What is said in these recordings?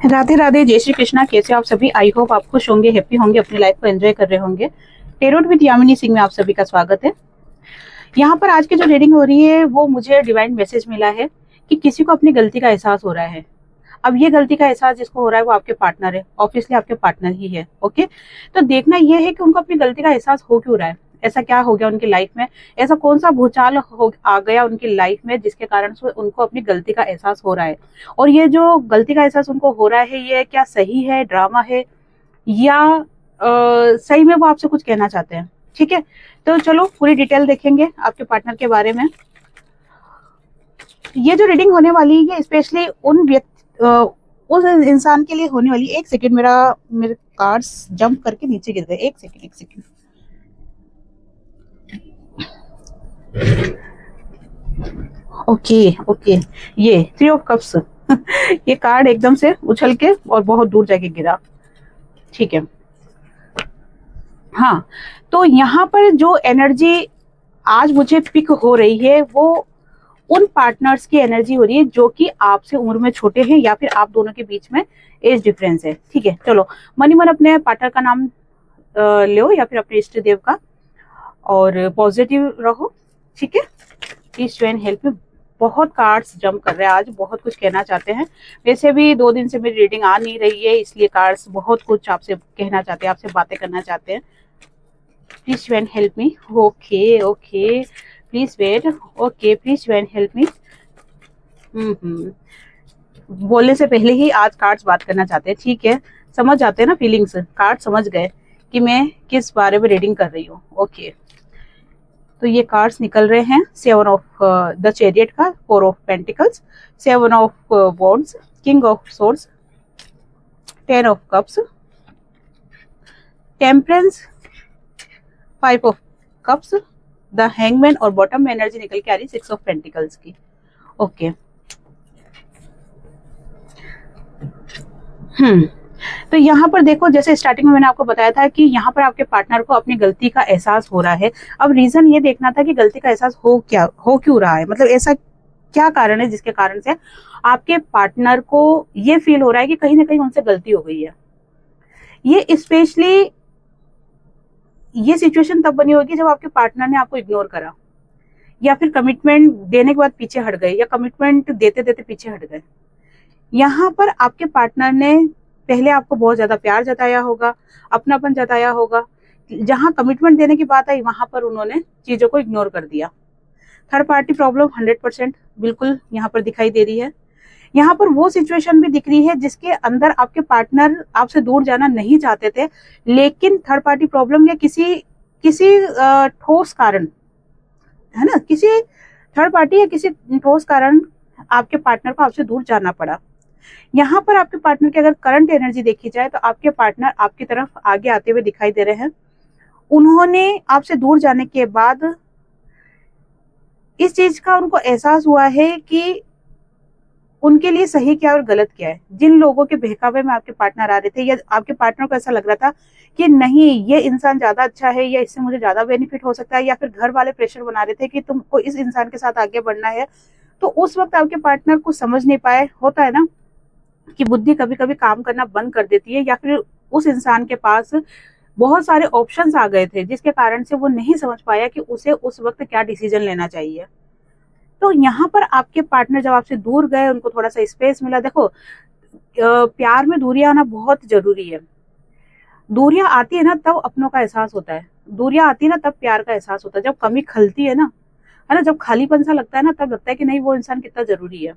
राधे राधे, जय श्री कृष्णा। कैसे आप सभी? आई होप आप खुश होंगे, हैप्पी होंगे, अपनी लाइफ को एंजॉय कर रहे होंगे। टेरोट विद यामिनी सिंह में आप सभी का स्वागत है। यहाँ पर आज की जो रीडिंग हो रही है वो मुझे डिवाइन मैसेज मिला है कि किसी को अपनी गलती का एहसास हो रहा है। अब ये गलती का एहसास जिसको हो रहा है वो आपके पार्टनर है, ऑब्वियसली आपके पार्टनर ही है। ओके, तो देखना यह है कि उनको अपनी गलती का एहसास हो क्यों रहा है, ऐसा क्या हो गया उनकी लाइफ में, ऐसा कौन सा भूचाल आ गया उनकी लाइफ में जिसके कारण से उनको अपनी गलती का एहसास हो रहा है। और ये जो गलती का एहसास उनको हो रहा है ये क्या सही है, ड्रामा है, या सही में वो आपसे कुछ कहना चाहते हैं। ठीक है, तो चलो पूरी डिटेल देखेंगे आपके पार्टनर के बारे में। ये जो रीडिंग होने वाली है स्पेशली उस इंसान के लिए होने वाली। एक सेकेंड, मेरे कार्ड्स जंप करके नीचे गिर गए। एक सेकेंड। ओके, ये 3 ऑफ कप्स ये कार्ड एकदम से उछल के और बहुत दूर जाके गिरा। ठीक है, हाँ, तो यहाँ पर जो एनर्जी आज मुझे पिक हो रही है वो उन पार्टनर्स की एनर्जी हो रही है जो कि आपसे उम्र में छोटे हैं या फिर आप दोनों के बीच में एज डिफरेंस है। ठीक है, चलो मन अपने पार्टनर का नाम लो या फिर अपने इष्ट देव का और पॉजिटिव रहो। ठीक है, प्लीज ज्वाइन हेल्प में। बहुत कार्ड्स जंप कर रहे हैं आज, बहुत कुछ कहना चाहते हैं। वैसे भी 2 दिन से मेरी रीडिंग आ नहीं रही है, इसलिए कार्ड्स बहुत कुछ आपसे कहना चाहते हैं, आपसे बातें करना चाहते हैं। Please join help me. Okay please wait. Okay please join help me. बोलने से पहले ही आज कार्ड्स बात करना चाहते हैं। ठीक है, समझ जाते हैं ना फीलिंग्स, कार्ड समझ गए कि मैं किस बारे में रीडिंग कर रही हूँ। ओके, तो ये कार्ड्स निकल रहे हैं 7 ऑफ द चैरियट का, 4 of pentacles, 7 of wands, king of swords, 10 of cups, temperance, 5 of cups, the hangman और बॉटम में एनर्जी निकल के आ रही 6 ऑफ पेंटिकल्स की। ओके, तो यहाँ पर देखो, जैसे स्टार्टिंग में मैंने आपको बताया था कि यहाँ पर आपके पार्टनर को अपनी गलती का एहसास हो रहा है। अब रीजन ये देखना था कि गलती का एहसास हो क्यों रहा है, मतलब ऐसा क्या कारण है जिसके कारण से आपके पार्टनर को ये फील हो रहा है कि कहीं ना कहीं उनसे गलती हो गई है। ये स्पेशली ये सिचुएशन तब बनी होगी जब आपके पार्टनर ने आपको इग्नोर करा, या फिर कमिटमेंट देने के बाद पीछे हट गए, या कमिटमेंट देते देते पीछे हट गए। यहाँ पर आपके पार्टनर ने पहले आपको बहुत ज्यादा प्यार जताया होगा, अपनापन जताया होगा। जहां कमिटमेंट देने की बात आई वहां पर उन्होंने चीजों को इग्नोर कर दिया। थर्ड पार्टी प्रॉब्लम 100% बिल्कुल यहाँ पर दिखाई दे रही है। यहाँ पर वो सिचुएशन भी दिख रही है जिसके अंदर आपके पार्टनर आपसे दूर जाना नहीं चाहते थे, लेकिन थर्ड पार्टी प्रॉब्लम या किसी ठोस कारण, है ना, किसी थर्ड पार्टी या किसी ठोस कारण आपके पार्टनर को आपसे दूर जाना पड़ा। यहाँ पर आपके पार्टनर की अगर करंट एनर्जी देखी जाए तो आपके पार्टनर आपकी तरफ आगे आते हुए दिखाई दे रहे हैं। उन्होंने आपसे दूर जाने के बाद इस चीज का उनको एहसास हुआ है कि उनके लिए सही क्या और गलत क्या है। जिन लोगों के बहकावे में आपके पार्टनर आ रहे थे, या आपके पार्टनर को ऐसा लग रहा था कि नहीं ये इंसान ज्यादा अच्छा है या इससे मुझे ज्यादा बेनिफिट हो सकता है, या फिर घर वाले प्रेशर बना रहे थे कि तुमको इस इंसान के साथ आगे बढ़ना है, तो उस वक्त आपके पार्टनर को समझ नहीं पाए। होता है ना कि बुद्धि कभी कभी काम करना बंद कर देती है, या फिर उस इंसान के पास बहुत सारे ऑप्शंस आ गए थे जिसके कारण से वो नहीं समझ पाया कि उसे उस वक्त क्या डिसीजन लेना चाहिए। तो यहाँ पर आपके पार्टनर जब आपसे दूर गए, उनको थोड़ा सा स्पेस मिला। देखो, प्यार में दूरियां आना बहुत जरूरी है। दूरियां आती है ना तब अपनों का एहसास होता है, दूरियां आती है ना तब प्यार का एहसास होता है। जब कमी खलती है ना, जब खालीपन सा लगता है ना, तब लगता है कि नहीं वो इंसान कितना जरूरी है।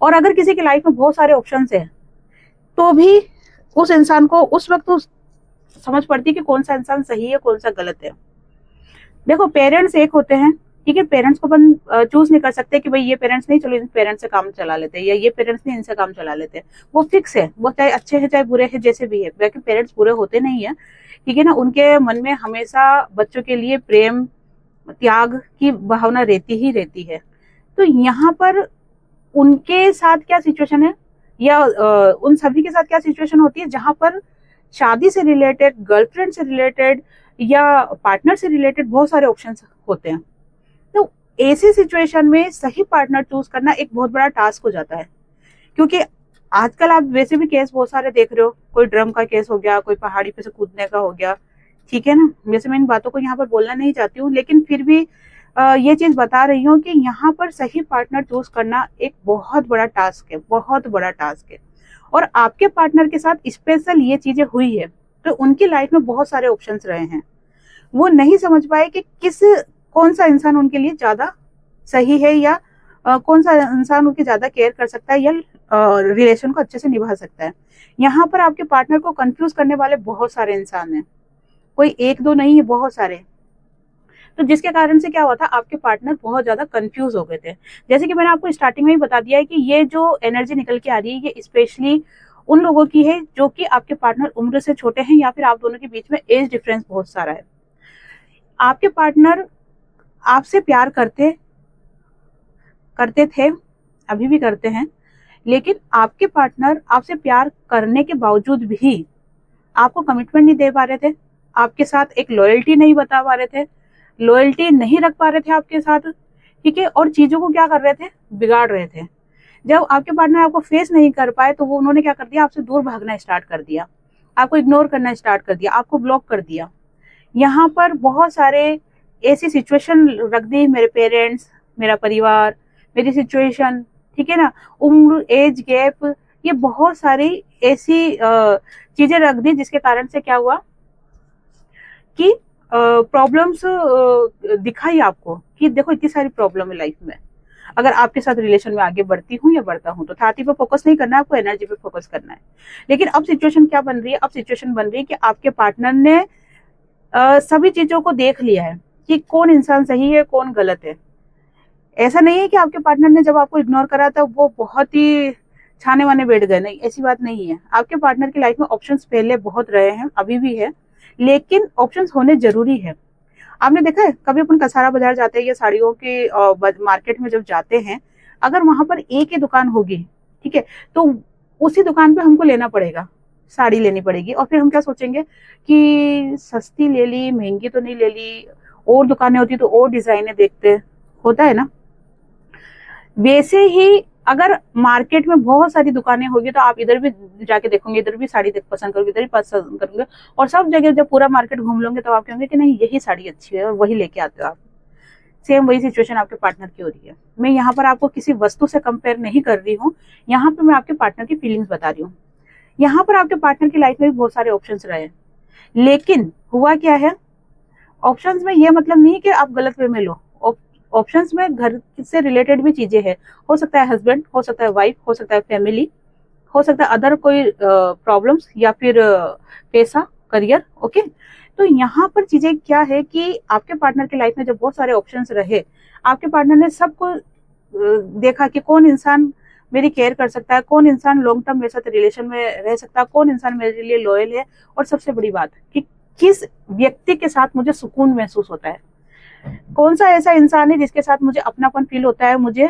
और अगर किसी की लाइफ में बहुत सारे ऑप्शंस है तो भी उस इंसान को उस वक्त तो समझ पड़ती है कि कौन सा इंसान सही है, कौन सा गलत है। देखो, पेरेंट्स एक होते हैं, ठीक है, पेरेंट्स को अपन चूज नहीं कर सकते कि भाई ये पेरेंट्स नहीं, चलो इन पेरेंट्स से काम चला लेते हैं, या ये पेरेंट्स नहीं इनसे काम चला लेते हैं। वो फिक्स है, वो चाहे अच्छे हैं चाहे बुरे हैं, जैसे भी है। बाकी पेरेंट्स बुरे होते नहीं है, ठीक है ना। उनके मन में हमेशा बच्चों के लिए प्रेम त्याग की भावना रहती ही रहती है। तो यहाँ पर उनके साथ क्या सिचुएशन है, या उन सभी के साथ क्या सिचुएशन होती है जहां पर शादी से रिलेटेड, गर्लफ्रेंड से रिलेटेड या पार्टनर से रिलेटेड बहुत सारे ऑप्शंस होते हैं। तो ऐसी सिचुएशन में सही पार्टनर चूज करना एक बहुत बड़ा टास्क हो जाता है, क्योंकि आजकल आप वैसे भी केस बहुत सारे देख रहे हो, कोई ड्रम का केस हो गया, कोई पहाड़ी पे से कूदने का हो गया, ठीक है ना। वैसे मैं इन बातों को यहाँ पर बोलना नहीं चाहती हूँ, लेकिन फिर भी ये चीज बता रही हूँ कि यहाँ पर सही पार्टनर चूज करना एक बहुत बड़ा टास्क है, बहुत बड़ा टास्क है। और आपके पार्टनर के साथ स्पेशल ये चीजें हुई है, तो उनकी लाइफ में बहुत सारे ऑप्शंस रहे हैं, वो नहीं समझ पाए कि कौन सा इंसान उनके लिए ज्यादा सही है, या कौन सा इंसान उनकी ज्यादा केयर कर सकता है, या रिलेशन को अच्छे से निभा सकता है। यहाँ पर आपके पार्टनर को कंफ्यूज करने वाले बहुत सारे इंसान हैं, कोई एक दो नहीं है, बहुत सारे। तो जिसके कारण से क्या हुआ था, आपके पार्टनर बहुत ज्यादा कंफ्यूज हो गए थे। जैसे कि मैंने आपको स्टार्टिंग में ही बता दिया है कि ये जो एनर्जी निकल के आ रही है, ये स्पेशली उन लोगों की है जो कि आपके पार्टनर उम्र से छोटे हैं, या फिर आप दोनों के बीच में एज डिफरेंस बहुत सारा है। आपके पार्टनर आपसे प्यार करते थे, अभी भी करते हैं, लेकिन आपके पार्टनर आपसे प्यार करने के बावजूद भी आपको कमिटमेंट नहीं दे पा रहे थे, आपके साथ एक लॉयल्टी नहीं बता पा रहे थे, लॉयल्टी नहीं रख पा रहे थे आपके साथ, ठीक है। और चीजों को क्या कर रहे थे, बिगाड़ रहे थे। जब आपके पार्टनर आपको फेस नहीं कर पाए, तो वो उन्होंने क्या कर दिया, आपसे दूर भागना स्टार्ट कर दिया, आपको इग्नोर करना स्टार्ट कर दिया, आपको ब्लॉक कर दिया। यहाँ पर बहुत सारे ऐसी सिचुएशन रख दी, मेरे पेरेंट्स, मेरा परिवार, मेरी सिचुएशन, ठीक है ना, उम्र, एज गैप, ये बहुत सारी ऐसी चीजें रख दी, जिसके कारण से क्या हुआ कि प्रॉब्लम्स दिखाई आपको कि देखो इतनी सारी प्रॉब्लम है लाइफ में। अगर आपके साथ रिलेशन में आगे बढ़ती हूँ या बढ़ता हूँ, तो थाती पे फोकस नहीं करना है, आपको एनर्जी पे फोकस करना है। लेकिन अब सिचुएशन क्या बन रही है, अब सिचुएशन बन रही है कि आपके पार्टनर ने सभी चीजों को देख लिया है कि कौन इंसान सही है, कौन गलत है। ऐसा नहीं है कि आपके पार्टनर ने जब आपको इग्नोर करा था वो बहुत ही छाने वाने बैठ गए, नहीं, ऐसी बात नहीं है। आपके पार्टनर की लाइफ में ऑप्शंस पहले बहुत रहे हैं, अभी भी है, लेकिन ऑप्शंस होने जरूरी है। आपने देखा है, कभी अपन कसारा बाजार जाते हैं या साड़ियों के मार्केट में जब जाते हैं, अगर वहां पर एक ही दुकान होगी, ठीक है, तो उसी दुकान पे हमको लेना पड़ेगा, साड़ी लेनी पड़ेगी, और फिर हम क्या सोचेंगे कि सस्ती ले ली, महंगी तो नहीं ले ली, और दुकानें होती तो और डिजाइने देखते, होता है ना। वैसे ही अगर मार्केट में बहुत सारी दुकानें होगी, तो आप इधर भी जाके देखोगे, इधर भी साड़ी पसंद करोगे, इधर भी पसंद करोगे, और सब जगह जब पूरा मार्केट घूम लोगे, तो आप कहोगे कि नहीं, यही साड़ी अच्छी है, और वही लेके आते हो आप। सेम वही सिचुएशन आपके पार्टनर की हो रही है। मैं यहाँ पर आपको किसी वस्तु से कंपेयर नहीं कर रही हूँ, यहाँ पर मैं आपके पार्टनर की फीलिंग्स बता रही हूँ। यहाँ पर आपके पार्टनर की लाइफ में भी बहुत सारे ऑप्शंस रहे, लेकिन हुआ क्या है, ऑप्शंस में ये मतलब नहीं कि आप गलत वे में लो, ऑप्शंस में घर से रिलेटेड भी चीजें हैं। हो सकता है हस्बैंड, हो सकता है वाइफ, हो सकता है फैमिली, हो सकता है अदर कोई प्रॉब्लम्स, या फिर पैसा, करियर, ओके। तो यहाँ पर चीजें क्या है कि आपके पार्टनर की लाइफ में जब बहुत सारे ऑप्शंस रहे, आपके पार्टनर ने सबको देखा कि कौन इंसान मेरी केयर कर सकता है, कौन इंसान लॉन्ग टर्म मेरे साथ रिलेशन में रह सकता है, कौन इंसान मेरे लिए लॉयल है, और सबसे बड़ी बात कि किस व्यक्ति के साथ मुझे सुकून महसूस होता है, कौन सा ऐसा इंसान है जिसके साथ मुझे अपनापन फील होता है, मुझे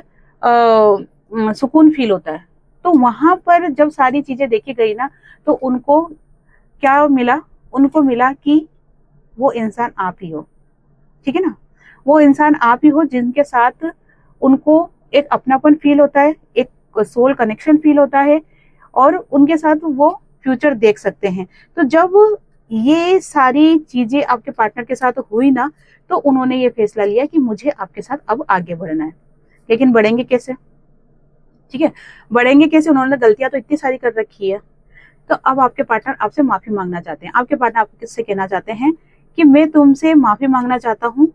सुकून फील होता है। तो वहां पर जब सारी चीजें देखी गई ना, तो उनको क्या मिला, उनको मिला कि वो इंसान आप ही हो, ठीक है ना, वो इंसान आप ही हो जिनके साथ उनको एक अपनापन फील होता है, एक सोल कनेक्शन फील होता है, और उनके साथ वो फ्यूचर देख सकते हैं। तो जब ये सारी चीजें आपके पार्टनर के साथ हुई ना, तो उन्होंने ये फैसला लिया कि मुझे आपके साथ अब आगे बढ़ना है। लेकिन बढ़ेंगे कैसे, ठीक है, बढ़ेंगे कैसे, उन्होंने गलतियां तो इतनी सारी कर रखी है। तो अब आपके पार्टनर आपसे माफी मांगना चाहते हैं, आपके पार्टनर आपको किससे कहना चाहते हैं कि मैं तुमसे माफी मांगना चाहता हूँ।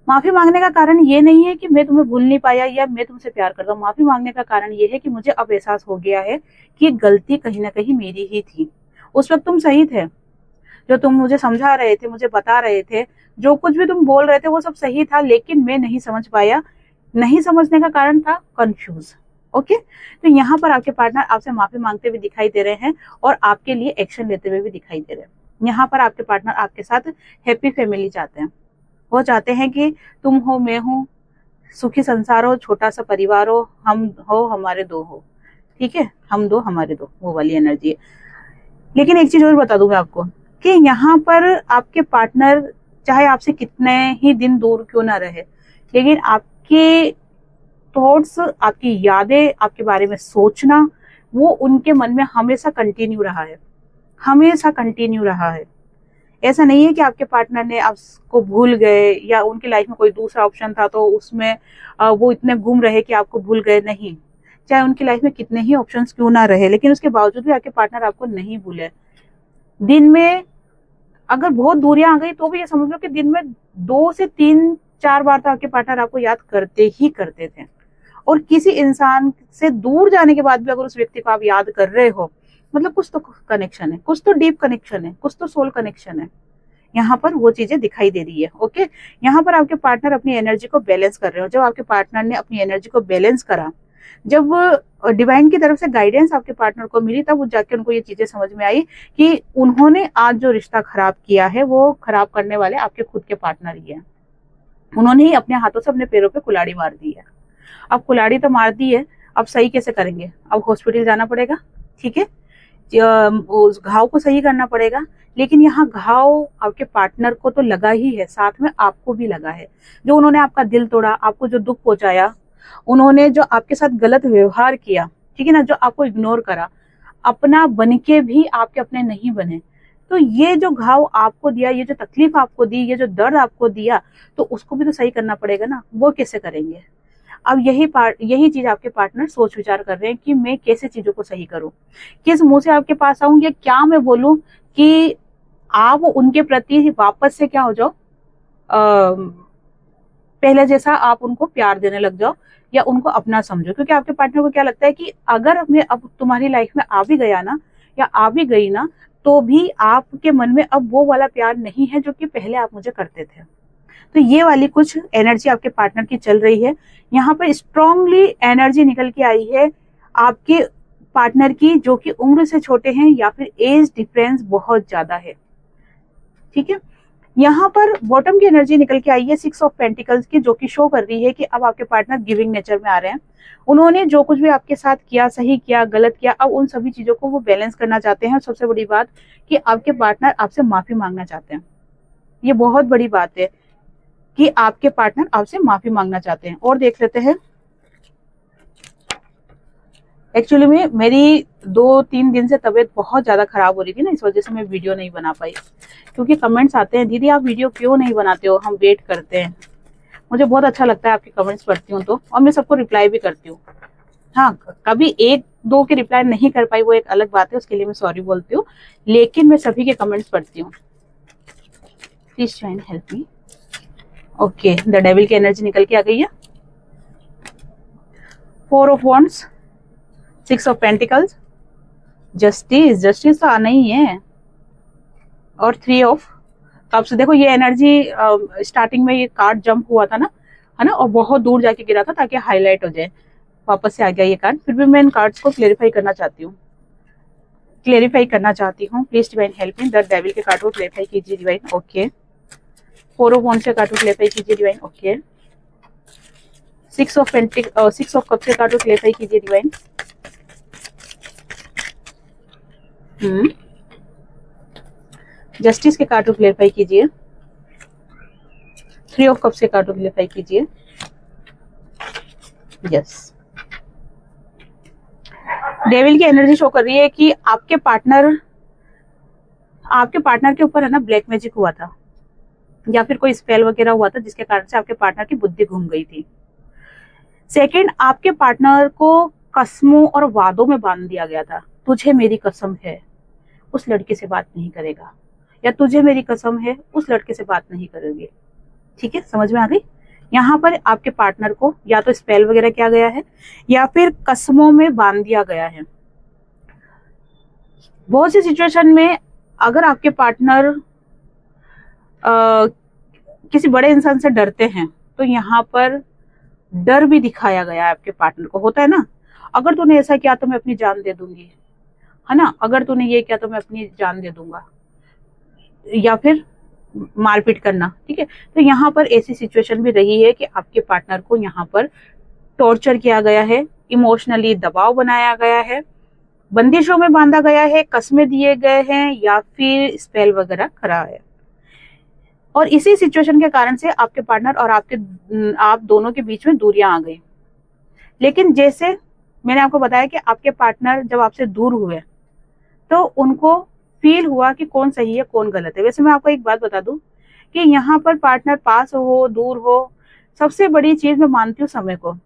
माफी मांगने का कारण ये नहीं है कि मैं तुम्हें भूल नहीं पाया या मैं तुमसे प्यार करता हूँ, माफी मांगने का कारण ये है कि मुझे अब एहसास हो गया है कि गलती कहीं ना कहीं मेरी ही थी। उस वक्त तुम सही थे, जो तुम मुझे समझा रहे थे, मुझे बता रहे थे, जो कुछ भी तुम बोल रहे थे वो सब सही था, लेकिन मैं नहीं समझ पाया। नहीं समझने का कारण था कंफ्यूज, ओके। तो यहाँ पर आपके पार्टनर आपसे माफी मांगते हुए दिखाई दे रहे हैं, और आपके लिए एक्शन लेते हुए भी दिखाई दे रहे हैं। यहाँ पर आपके पार्टनर आपके साथ हैप्पी फैमिली चाहते हैं, वो चाहते हैं कि तुम हो, मैं हूँ, सुखी संसार हो, छोटा सा परिवार हो, हम हो, हमारे दो हो, ठीक है, हम दो हमारे दो, वो वाली एनर्जी है। लेकिन एक चीज और बता दूं मैं आपको कि यहाँ पर आपके पार्टनर चाहे आपसे कितने ही दिन दूर क्यों ना रहे, लेकिन आपके थॉट्स, आपकी यादें, आपके बारे में सोचना, वो उनके मन में हमेशा कंटिन्यू रहा है, हमेशा कंटिन्यू रहा है। ऐसा नहीं है कि आपके पार्टनर ने आपको भूल गए या उनकी लाइफ में कोई दूसरा ऑप्शन था तो उसमें वो इतने गुम रहे कि आपको भूल गए, नहीं। चाहे उनकी लाइफ में कितने ही ऑप्शंस क्यों ना रहे, लेकिन उसके बावजूद भी आपके पार्टनर आपको नहीं भूले। दिन में अगर बहुत दूरियां आ गई तो भी ये समझ लो कि दिन में 2 से 3-4 बार तो आपके पार्टनर आपको याद करते ही करते थे। और किसी इंसान से दूर जाने के बाद भी अगर उस व्यक्ति को आप याद कर रहे हो, मतलब कुछ तो कनेक्शन है, कुछ तो डीप कनेक्शन है, कुछ तो सोल कनेक्शन है। यहाँ पर वो चीजें दिखाई दे रही है। ओके, यहाँ पर आपके पार्टनर अपनी एनर्जी को बैलेंस कर रहे हो। जब आपके पार्टनर ने अपनी एनर्जी को बैलेंस करा, जब डिवाइन की तरफ से गाइडेंस आपके पार्टनर को मिली, तब जाके उनको ये चीजें समझ में आई कि उन्होंने आज जो रिश्ता खराब किया है वो खराब करने वाले आपके खुद के पार्टनर ही है। उन्होंने ही अपने हाथों से अपने पैरों पे कुल्हाड़ी मार दी है। अब कुल्हाड़ी तो मार दी है, अब सही कैसे करेंगे? अब हॉस्पिटल जाना पड़ेगा, ठीक है, उस घाव को सही करना पड़ेगा। लेकिन यहाँ घाव आपके पार्टनर को तो लगा ही है, साथ में आपको भी लगा है। जो उन्होंने आपका दिल तोड़ा, आपको जो दुख पहुंचाया, उन्होंने जो आपके साथ गलत व्यवहार किया, ठीक है ना, जो आपको इग्नोर करा, अपना बनके भी आपके अपने नहीं बने, तो ये जो घाव आपको दिया, ये जो तकलीफ आपको दी, ये जो दर्द आपको दिया, तो उसको भी तो सही करना पड़ेगा ना। वो कैसे करेंगे? अब यही चीज आपके पार्टनर सोच विचार कर रहे हैं कि मैं कैसे चीजों को सही करूं, किस मुंह से आपके पास आऊं, या क्या मैं बोलूं कि आप उनके प्रति वापस से क्या हो जाओ, पहले जैसा आप उनको प्यार देने लग जाओ या उनको अपना समझो। क्योंकि आपके पार्टनर को क्या लगता है कि अगर मैं अब तुम्हारी लाइफ में आ भी गया ना, या आ भी गई ना, तो भी आपके मन में अब वो वाला प्यार नहीं है जो कि पहले आप मुझे करते थे। तो ये वाली कुछ एनर्जी आपके पार्टनर की चल रही है। यहाँ पर स्ट्रांगली एनर्जी निकल के आई है आपके पार्टनर की, जो कि उम्र से छोटे हैं या फिर एज डिफरेंस बहुत ज्यादा है, ठीक है। यहाँ पर बॉटम की एनर्जी निकल के आई है 6 ऑफ पेंटिकल्स की, जो कि शो कर रही है कि अब आपके पार्टनर गिविंग नेचर में आ रहे हैं। उन्होंने जो कुछ भी आपके साथ किया, सही किया, गलत किया, अब उन सभी चीजों को वो बैलेंस करना चाहते हैं। और सबसे बड़ी बात कि आपके पार्टनर आपसे माफी मांगना चाहते हैं। ये बहुत बड़ी बात है कि आपके पार्टनर आपसे माफी मांगना चाहते हैं। और देख लेते हैं, एक्चुअली में मेरी 2-3 दिन से तबीयत बहुत ज्यादा खराब हो रही थी ना, इस वजह से मैं वीडियो नहीं बना पाई। क्योंकि कमेंट्स आते हैं, दीदी आप वीडियो क्यों नहीं बनाते हो, हम वेट करते हैं। मुझे बहुत अच्छा लगता है आपके कमेंट्स पढ़ती हूँ तो, और मैं सबको रिप्लाई भी करती हूँ। हाँ, कभी 1-2 के रिप्लाई नहीं कर पाई वो एक अलग बात है, उसके लिए मैं सॉरी बोलती हूँ, लेकिन मैं सभी के कमेंट्स पढ़ती हूँ। Please join help me. Okay, the devil की एनर्जी निकल के आ गई है। 4 of wands, 6 of pentacles, justice तो आना ही है, और 3 ऑफ कप्स। देखो ये एनर्जी स्टार्टिंग में ये कार्ड जंप हुआ था ना, है ना, और बहुत दूर जाके गिरा था ताकि हाईलाइट हो जाए। वापस से आ गया ये कार्ड। फिर भी मैं इन कार्ड्स को क्लेरिफाई करना चाहती हूँ, please divine help me. The devil के कार्ड को क्लेरिफाई कीजिए डिवाइन। ओके, 4 ऑफ वॉन्ड्स के कार्ड को क्लेरिफाई कीजिए डिवाइन। ओके, 6 ऑफ कप्स के कार्ड को क्लेरिफाई कीजिए डिवाइन। जस्टिस के कार्ड को क्लेरिफाई कीजिए। 3 ऑफ कप्स के कार्ड को क्लेरिफाई कीजिए। यस, डेविल की एनर्जी शो कर रही है कि आपके पार्टनर के ऊपर है ना ब्लैक मैजिक हुआ था, या फिर कोई स्पेल वगैरह हुआ था जिसके कारण से आपके पार्टनर की बुद्धि घूम गई थी। सेकंड, आपके पार्टनर को कसमों और वादों में बांध दिया गया था। तुझे मेरी कसम है उस लड़के से बात नहीं करेगा, या तुझे मेरी कसम है उस लड़के से बात नहीं करोगे। ठीक है, समझ में आ गई। यहाँ पर आपके पार्टनर को या तो स्पेल वगैरह किया गया है या फिर कसमों में बांध दिया गया है। बहुत सी सिचुएशन में अगर आपके पार्टनर किसी बड़े इंसान से डरते हैं तो यहाँ पर डर भी दिखाया गया है आपके पार्टनर को। होता है ना, अगर तूने ऐसा किया तो मैं अपनी जान दे दूंगी, है ना, अगर तूने ये किया तो मैं अपनी जान दे दूंगा, या फिर मारपीट करना। ठीक है, तो यहाँ पर ऐसी सिचुएशन भी रही है कि आपके पार्टनर को यहाँ पर टॉर्चर किया गया है, इमोशनली दबाव बनाया गया है, बंदिशों में बांधा गया है, कसमें दिए गए हैं, या फिर स्पेल वगैरह करा है। और इसी सिचुएशन के कारण से आपके पार्टनर और आप दोनों के बीच में दूरियां आ गई। लेकिन जैसे मैंने आपको बताया कि आपके पार्टनर जब आपसे दूर हुए तो उनको फील हुआ कि कौन सही है कौन गलत है। वैसे मैं आपको एक बात बता दूं कि यहाँ पर पार्टनर पास हो दूर हो, सबसे बड़ी चीज मैं मानती हूँ समय को।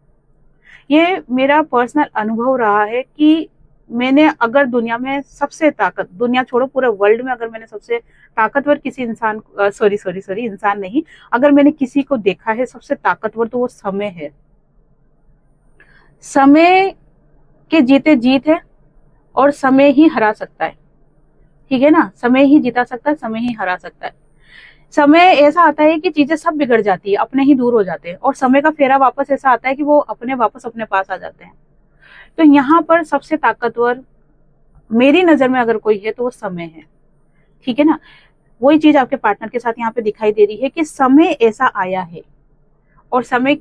ये मेरा पर्सनल अनुभव रहा है कि मैंने अगर दुनिया में सबसे दुनिया छोड़ो पूरे वर्ल्ड में अगर मैंने सबसे ताकतवर किसी इंसान, सॉरी इंसान नहीं, अगर मैंने किसी को देखा है सबसे ताकतवर, तो वो समय है। समय के जीते जीत है और समय ही हरा सकता है, ठीक है ना। समय ही जिता सकता है, समय ही हरा सकता है। समय ऐसा आता है कि चीजें सब बिगड़ जाती है, अपने ही दूर हो जाते हैं, और समय का फेरा वापस ऐसा आता है कि वो अपने वापस अपने पास आ जाते हैं। तो यहाँ पर सबसे ताकतवर मेरी नजर में अगर कोई है तो वो समय है, ठीक है ना। वही चीज आपके पार्टनर के साथ यहाँ पे दिखाई दे रही है कि समय ऐसा आया है। और समय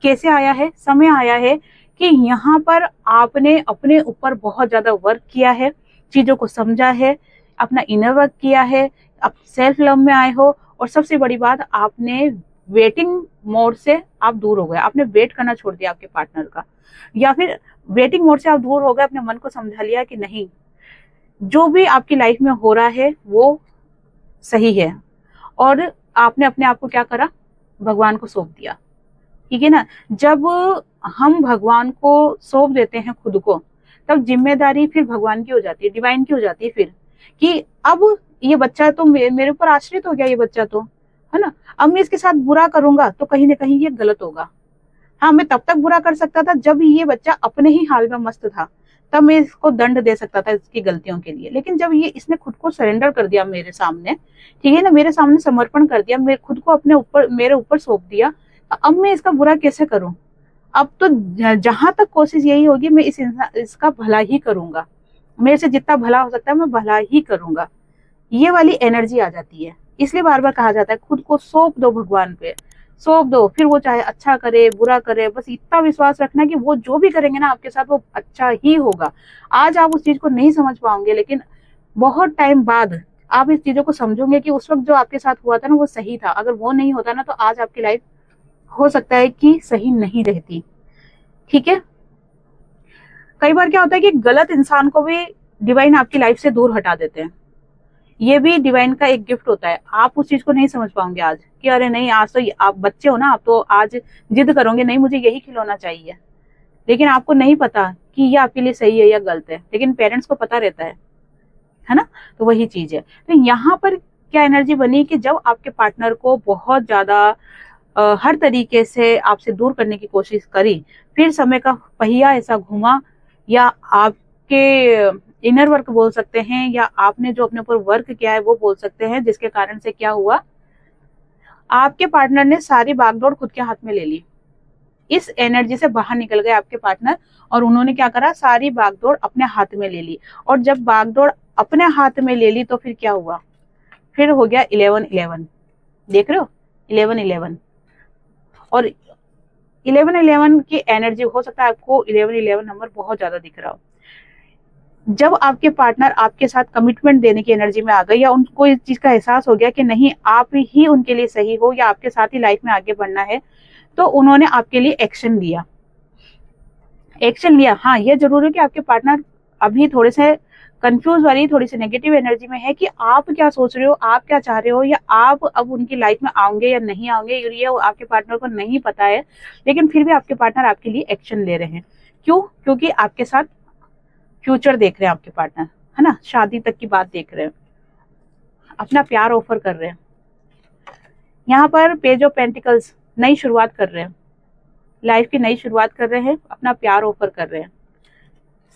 कैसे आया है? समय आया है कि यहाँ पर आपने अपने ऊपर बहुत ज्यादा वर्क किया है, चीजों को समझा है, अपना इनर वर्क किया है, आप सेल्फ लव में आए हो, और सबसे बड़ी बात, आपने वेटिंग मोड से आप दूर हो गए, आपने वेट करना छोड़ दिया आपके पार्टनर का, या फिर वेटिंग मोड से आप दूर हो गए, अपने मन को समझा लिया कि नहीं, जो भी आपकी लाइफ में हो रहा है वो सही है, और आपने अपने आप को क्या करा? भगवान को सौंप दिया, ठीक है ना। जब हम भगवान को सौंप देते हैं खुद को, तब जिम्मेदारी फिर भगवान की हो जाती है, डिवाइन की हो जाती है फिर, कि अब ये बच्चा तो मेरे ऊपर आश्रित हो गया, ये बच्चा तो, है ना। अब मैं इसके साथ बुरा करूंगा तो कहीं ना कहीं ये गलत होगा। हाँ, मैं तब तक बुरा कर सकता था जब ये बच्चा अपने ही हाल में मस्त था, तब मैं इसको दंड दे सकता था इसकी गलतियों के लिए। लेकिन जब ये इसने खुद को सरेंडर कर दिया मेरे सामने, ठीक है ना, मेरे सामने समर्पण कर दिया, मैं खुद को अपने ऊपर, मेरे ऊपर सौंप दिया, अब मैं इसका बुरा कैसे करूं? अब तो जहां तक कोशिश यही होगी, मैं इसका भला ही करूंगा, मेरे से जितना भला हो सकता है मैं भला ही करूंगा। ये वाली एनर्जी आ जाती है। इसलिए बार बार कहा जाता है खुद को सौंप दो भगवान पे, सौंप दो, फिर वो चाहे अच्छा करे बुरा करे, बस इतना विश्वास रखना कि वो जो भी करेंगे ना आपके साथ वो अच्छा ही होगा। आज आप उस चीज को नहीं समझ पाओगे, लेकिन बहुत टाइम बाद आप इस चीजों को समझोगे कि उस वक्त जो आपके साथ हुआ था ना वो सही था। अगर वो नहीं होता ना तो आज आपकी लाइफ हो सकता है कि सही नहीं रहती, ठीक है। कई बार क्या होता है कि गलत इंसान को भी डिवाइन आपकी लाइफ से दूर हटा देते हैं। ये भी डिवाइन का एक गिफ्ट होता है। आप उस चीज को नहीं समझ पाओगे आज कि अरे नहीं, आज तो आप बच्चे हो ना, आप तो आज जिद करोगे नहीं मुझे यही खिलौना चाहिए, लेकिन आपको नहीं पता कि ये आपके लिए सही है या गलत है, लेकिन पेरेंट्स को पता रहता है ना। तो वही चीज है। तो यहाँ पर क्या एनर्जी बनी कि जब आपके पार्टनर को बहुत ज्यादा हर तरीके से आपसे दूर करने की कोशिश करी, फिर समय का पहिया ऐसा घुमा, या आपके इनर वर्क बोल सकते हैं, या आपने जो अपने ऊपर वर्क किया है वो बोल सकते हैं, जिसके कारण से क्या हुआ, आपके पार्टनर ने सारी बागडोर खुद के हाथ में ले ली। इस एनर्जी से बाहर निकल गए आपके पार्टनर, और उन्होंने क्या करा, सारी बागडोर अपने हाथ में ले ली। और जब बागडोर अपने हाथ में ले ली तो फिर क्या हुआ, फिर हो गया 11-11, देख रहे हो 11-11। और 11-11 की एनर्जी, हो सकता है आपको 11-11 नंबर बहुत ज्यादा दिख रहा हो। जब आपके पार्टनर आपके साथ कमिटमेंट देने की एनर्जी में आ गई, या उनको इस चीज का एहसास हो गया कि नहीं आप ही उनके लिए सही हो, या आपके साथ ही लाइफ में आगे बढ़ना है, तो उन्होंने आपके लिए एक्शन लिया। हाँ, ये जरूर है कि आपके पार्टनर अभी थोड़े से कंफ्यूज वाली, थोड़ी सी नेगेटिव एनर्जी में है कि आप क्या सोच रहे हो, आप क्या चाह रहे हो, या आप अब उनकी लाइफ में आओगे या नहीं आओगे, ये आपके पार्टनर को नहीं पता है। लेकिन फिर भी आपके पार्टनर आपके लिए एक्शन ले रहे हैं। क्यों? क्योंकि आपके साथ फ्यूचर देख रहे हैं आपके पार्टनर, है ना, शादी तक की बात देख रहे हैं, अपना प्यार ऑफर कर रहे हैं। यहाँ पर पेज ऑफ पेंटिकल्स, नई शुरुआत कर रहे हैं, लाइफ की नई शुरुआत कर रहे हैं, अपना प्यार ऑफर कर रहे हैं,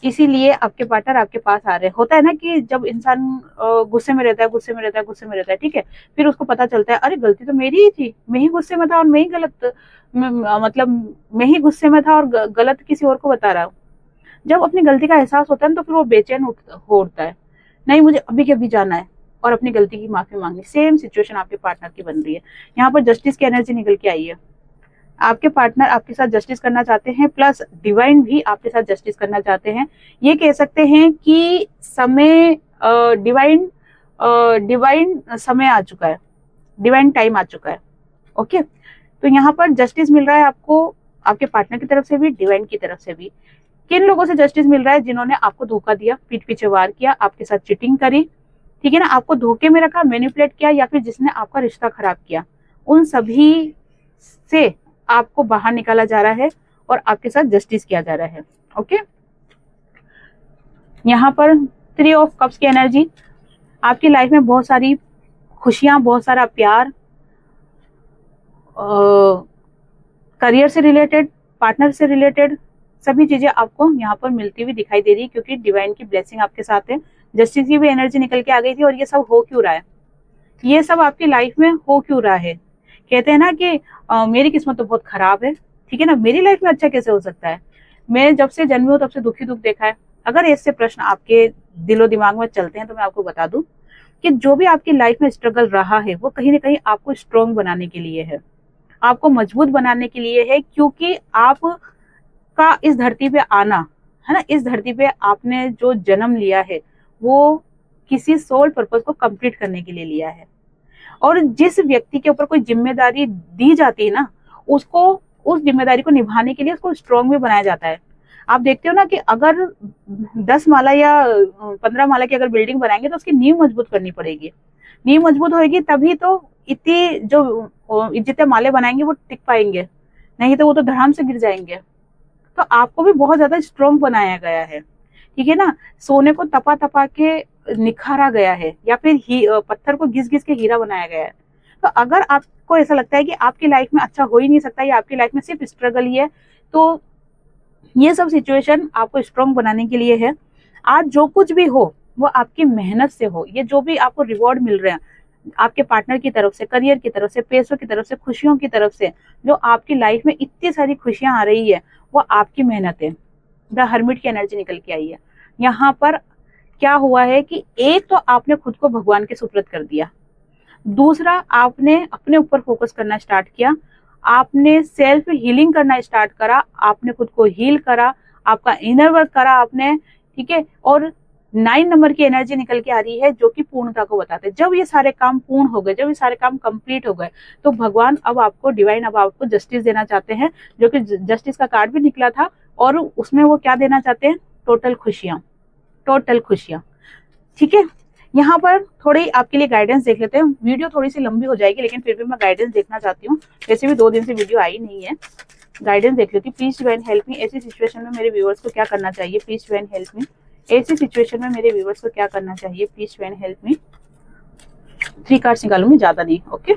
इसीलिए आपके पार्टनर आपके पास आ रहे हैं। होता है ना कि जब इंसान गुस्से में रहता है, ठीक है, फिर उसको पता चलता है अरे गलती तो मेरी ही थी, मैं ही गुस्से में था और मैं ही गलत, मतलब मैं ही गुस्से में था और गलत किसी और को बता रहा हूँ। जब अपनी गलती का एहसास होता है ना तो फिर वो बेचैन हो उठता है, नहीं मुझे अभी के अभी जाना है और अपनी गलती की माफी मांगनी। सेम सिचुएशन आपके पार्टनर की बन रही है। यहाँ पर जस्टिस की एनर्जी निकल के आई है। आपके पार्टनर आपके साथ जस्टिस करना चाहते हैं, प्लस डिवाइन भी आपके साथ जस्टिस करना चाहते हैं। ये कह सकते हैं कि समय डिवाइन समय आ चुका है, डिवाइन टाइम आ चुका है। ओके, तो यहाँ पर जस्टिस मिल रहा है आपको, आपके पार्टनर की तरफ से भी, डिवाइन की तरफ से भी। किन लोगों से जस्टिस मिल रहा है? जिन्होंने आपको धोखा दिया, पीठ पीछे वार किया, आपके साथ चीटिंग करी, ठीक है ना, आपको धोखे में रखा, मैनिपुलेट किया, या फिर जिसने आपका रिश्ता खराब किया, उन सभी से आपको बाहर निकाला जा रहा है और आपके साथ जस्टिस किया जा रहा है। ओके, यहाँ पर 3 ऑफ कप्स की एनर्जी, आपकी लाइफ में बहुत सारी खुशियां, बहुत सारा प्यार, करियर से रिलेटेड, पार्टनर से रिलेटेड सभी चीजें आपको यहाँ पर मिलती हुई दिखाई दे रही है, क्योंकि डिवाइन की ब्लेसिंग आपके साथ है। जस्टिस की भी एनर्जी निकल के आ गई थी। और ये सब हो क्यों रहा है? ये सब आपकी लाइफ में हो क्यों रहा है? कहते हैं ना कि मेरी किस्मत तो बहुत खराब है, ठीक है ना, मेरी लाइफ में अच्छा कैसे हो सकता है? मैं जब से जन्मी हूँ तब से दुखी दुख देखा है। अगर ऐसे प्रश्न आपके दिलो दिमाग में चलते हैं तो मैं आपको बता दूं कि जो भी आपकी लाइफ में स्ट्रगल रहा है वो कहीं ना कहीं आपको स्ट्रॉन्ग बनाने के लिए है, आपको मजबूत बनाने के लिए है, क्योंकि आपका इस धरती पे आना है ना, इस धरती पे आपने जो जन्म लिया है वो किसी सोल पर्पस को कंप्लीट करने के लिए लिया है। और जिस व्यक्ति के ऊपर कोई जिम्मेदारी दी जाती है ना, उसको उस जिम्मेदारी को निभाने के लिए उसको स्ट्रॉन्ग भी बनाया जाता है। आप देखते हो ना कि अगर 10 माला या 15 माला की अगर बिल्डिंग बनाएंगे तो उसकी नींव मजबूत करनी पड़ेगी। नींव मजबूत होगी तभी तो इतनी जो जितने माले बनाएंगे वो टिक पाएंगे, नहीं तो वो तो धड़ाम से गिर जाएंगे। तो आपको भी बहुत ज्यादा स्ट्रॉन्ग बनाया गया है, ठीक है ना। सोने को तपा तपा के निखारा गया है, या फिर पत्थर को घिस घिस के हीरा बनाया गया है। तो अगर आपको ऐसा लगता है कि आपकी लाइफ में अच्छा हो ही नहीं सकता, या आपकी लाइफ में सिर्फ स्ट्रगल ही है, तो ये सब सिचुएशन आपको स्ट्रॉन्ग बनाने के लिए है। आज जो कुछ भी हो वो आपकी मेहनत से हो। ये जो भी आपको रिवॉर्ड मिल रहे हैं आपके पार्टनर की तरफ से, करियर की तरफ से, पैसों की तरफ से, खुशियों की तरफ से, जो आपकी लाइफ में इतनी सारी खुशियां आ रही है वो आपकी मेहनत है। द हर्मिट की एनर्जी निकल के आई है। यहाँ पर क्या हुआ है कि एक तो आपने खुद को भगवान के सुपुर्द कर दिया, दूसरा आपने अपने ऊपर फोकस करना स्टार्ट किया, आपने सेल्फ हीलिंग करना स्टार्ट करा, आपने खुद को हील करा, आपका इनर वर्क करा आपने, ठीक है। और 9 नंबर की एनर्जी निकल के आ रही है जो कि पूर्णता को बताते हैं। जब ये सारे काम पूर्ण हो गए, जब ये सारे काम कंप्लीट हो गए, तो भगवान अब आपको, डिवाइन अब आपको जस्टिस देना चाहते हैं, जो कि जस्टिस का कार्ड भी निकला था। और उसमें वो क्या देना चाहते हैं? टोटल खुशियां, टोटल खुशियां, ठीक है। यहाँ पर थोड़ी आपके लिए गाइडेंस देख लेते हैं। वीडियो थोड़ी सी लंबी हो जाएगी, लेकिन फिर भी मैं गाइडेंस देखना चाहती हूँ। वैसे भी 2 दिन से वीडियो आई नहीं है। गाइडेंस देख लेती हूँ। प्लीज डिवाइन हेल्प मी, ऐसी सिचुएशन में मेरे व्यूअर्स को क्या करना चाहिए? प्लीज डिवाइन हेल्प मी, ऐसी सिचुएशन में मेरे व्यूअर्स को क्या करना चाहिए? Please divine help me. 3 cards निकालूंगी, ज्यादा नहीं। ओके,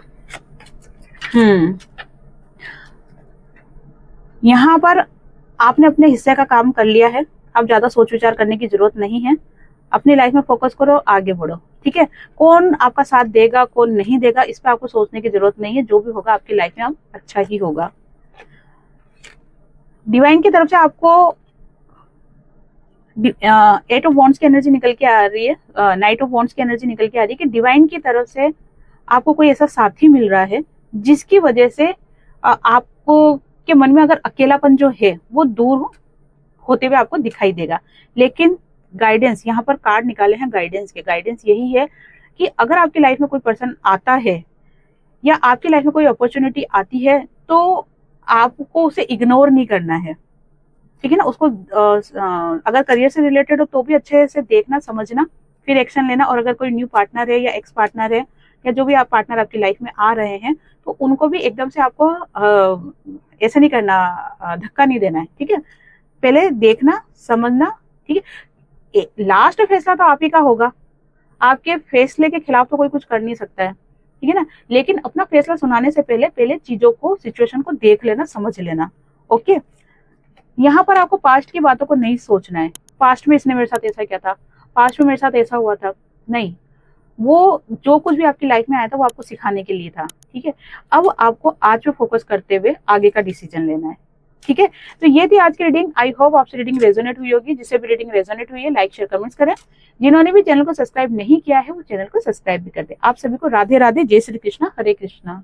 यहाँ पर आपने अपने हिस्से का काम कर लिया है। अब ज्यादा सोच विचार करने की जरूरत नहीं है। अपनी लाइफ में फोकस करो, आगे बढ़ो, ठीक है। कौन आपका साथ देगा, कौन नहीं देगा, इस पर आपको सोचने की जरूरत नहीं है। जो भी होगा आपकी लाइफ में अब अच्छा ही होगा। डिवाइन की तरफ से आपको 8 ऑफ वॉन्ड्स की एनर्जी निकल के आ रही है, नाइट ऑफ वॉन्ड्स की एनर्जी निकल के आ रही है कि डिवाइन की तरफ से आपको कोई ऐसा साथी मिल रहा है जिसकी वजह से आपको के मन में अगर अकेलापन जो है वो दूर होते हुए आपको दिखाई देगा। लेकिन गाइडेंस, यहाँ पर कार्ड निकाले हैं गाइडेंस के। गाइडेंस यही है कि अगर आपकी लाइफ में कोई पर्सन आता है या आपकी लाइफ में कोई अपॉर्चुनिटी आती है तो आपको उसे इग्नोर नहीं करना है, ठीक है ना। उसको अगर करियर से रिलेटेड हो तो भी अच्छे से देखना, समझना, फिर एक्शन लेना। और अगर कोई न्यू पार्टनर है या एक्स पार्टनर है या जो भी आप पार्टनर आपकी लाइफ में आ रहे हैं, तो उनको भी एकदम से आपको ऐसा नहीं करना, धक्का नहीं देना है, ठीक है। पहले देखना, समझना, ठीक है। लास्ट फैसला तो आप ही का होगा। आपके फैसले के खिलाफ तो कोई कुछ कर नहीं सकता है, ठीक है ना। लेकिन अपना फैसला सुनाने से पहले चीजों को, सिचुएशन को देख लेना, समझ लेना। ओके, यहाँ पर आपको पास्ट की बातों को नहीं सोचना है। पास्ट में इसने मेरे साथ ऐसा किया था, पास्ट में मेरे साथ ऐसा हुआ था, नहीं। वो जो कुछ भी आपकी लाइफ में आया था वो आपको सिखाने के लिए था, ठीक है। अब आपको आज पे फोकस करते हुए आगे का डिसीजन लेना है, ठीक है। तो ये थी आज की रीडिंग। आई होप आपसे रीडिंग रेजोनेट हुई होगी। जिससे भी रीडिंग रेजोनेट हुई है, लाइक शेयर कमेंट्स करें। जिन्होंने भी चैनल को सब्सक्राइब नहीं किया है वो चैनल को सब्सक्राइब भी कर दे। आप सभी को राधे राधे, जय श्री कृष्णा, हरे कृष्णा।